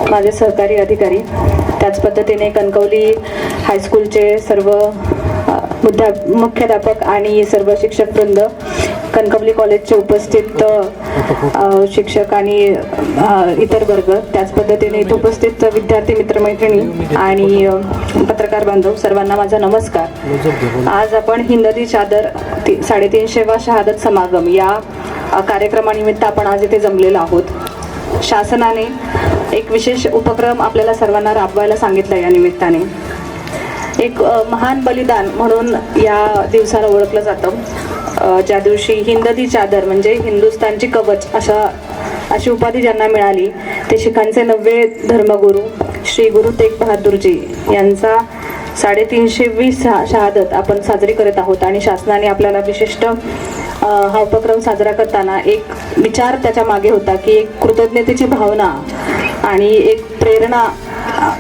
माझे सहकारी अधिकारी, त्याच पद्धतीने कणकवली हायस्कूलचे सर्व मुख्याध्यापक आणि सर्व शिक्षकवृंद, कणकवली कॉलेजचे उपस्थित शिक्षक आणि इतर वर्ग, त्याच पद्धतीने इथे उपस्थित विद्यार्थी मित्रमैत्रिणी आणि पत्रकार बांधव, सर्वांना माझा नमस्कार. आज आपण हिंद दी चादर 350वा शहादत समागम या कार्यक्रमानिमित्त आपण आज इथे जमलेलो आहोत. शासनाने एक विशेष उपक्रम आपल्याला सर्वांना राबवायला सांगितला. या निमित्ताने एक महान बलिदान म्हणून या दिवसाला ओळखलं जातं. ज्या दिवशी हिंद दी चादर म्हणजे हिंदुस्थानची कवच अशी उपाधी ज्यांना मिळाली ते शिखांचे 9वे धर्मगुरू श्री गुरु तेग बहादूरजी यांचा 350 शहादत आपण साजरी करत आहोत. आणि शासनाने आपल्याला विशिष्ट हा उपक्रम साजरा करताना एक विचार त्याच्या मागे होता की एक कृतज्ञतेची भावना आणि एक प्रेरणा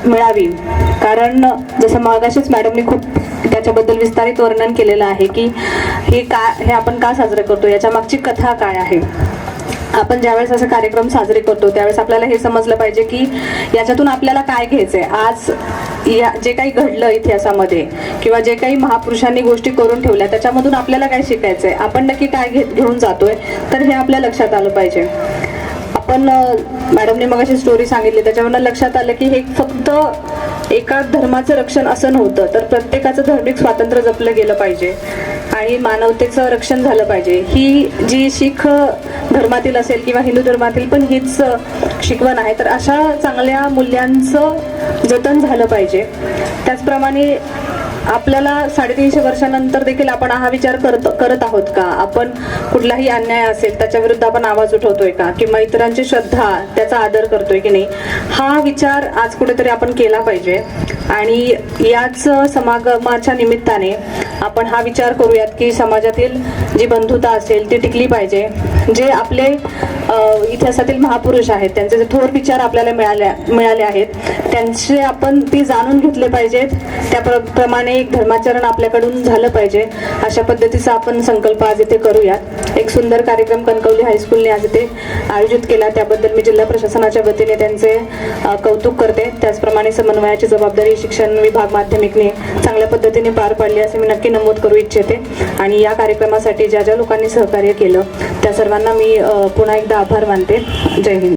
मिळावी. कारण जसं मागाशीच मॅडमने खूप त्याच्याबद्दल विस्तारित वर्णन केलेलं आहे की हे आपण का साजरं करतो, याच्या मागची कथा काय आहे. आपण ज्यावेळेस असे कार्यक्रम साजरे करतो त्यावेळेस आपल्याला हे समजलं पाहिजे की याच्यातून आपल्याला काय घ्यायचंय. आज जे काही घडलं इतिहासामध्ये किंवा जे काही महापुरुषांनी गोष्टी करून ठेवल्या त्याच्यामधून आपल्याला काय शिकायचंय, आपण नक्की काय घेऊन जातोय, तर हे आपल्या लक्षात आलं पाहिजे. आपण मॅडमने मग अशी स्टोरी सांगितली त्याच्यावरून लक्षात आलं की हे फक्त एका धर्माचं रक्षण असं नव्हतं, तर प्रत्येकाचं धार्मिक स्वातंत्र्य जपलं गेलं पाहिजे आणि मानवतेचं रक्षण झालं पाहिजे. ही जी शीख धर्मातील असेल किंवा हिंदू धर्मातील पण हीच शिकवण आहे. तर अशा चांगल्या मूल्यांचं जतन झालं पाहिजे. त्याचप्रमाणे आपल्याला 350 वर्षानंतर देखील आपण हा विचार करत आहोत का, आपण कुठलाही अन्याय असेल त्याच्या विरुद्ध आपण आवाज उठवतोय का, किंवा इतरांची श्रद्धा त्याचा आदर करतोय की नाही, हा विचार आज कुठेतरी आपण केला पाहिजे. आणि याच समागमाच्या निमित्ताने आपण हा विचार करूयात की समाजातील जी बंधुता असेल ती टिकली पाहिजे. जे आपले इतिहासातील महापुरुष आहेत त्यांचे जे थोर विचार आपल्याला मिळाले आहेत त्यांचे आपण ती जाणून घेतले पाहिजेत. त्याप्रमाणे एक धर्माचरण आपल्याकडून झालं पाहिजे. अशा पद्धतीचा आपण संकल्प आज इथे करूयात. एक सुंदर कार्यक्रम कणकवली हायस्कूलने आज इथे आयोजित केला, त्याबद्दल मी जिल्हा प्रशासनाच्या वतीने त्यांचे कौतुक करते. त्याचप्रमाणे समन्वयाची जबाबदारी शिक्षण विभाग माध्यमिकने चांगल्या पद्धतीने पार पाडली असे मी नक्की नमूद करू इच्छिते. आणि या कार्यक्रमासाठी ज्या लोकांनी सहकार्य केलं त्या सर्वांना मी पुन्हा एकदा आभार मानते. जय हिंद.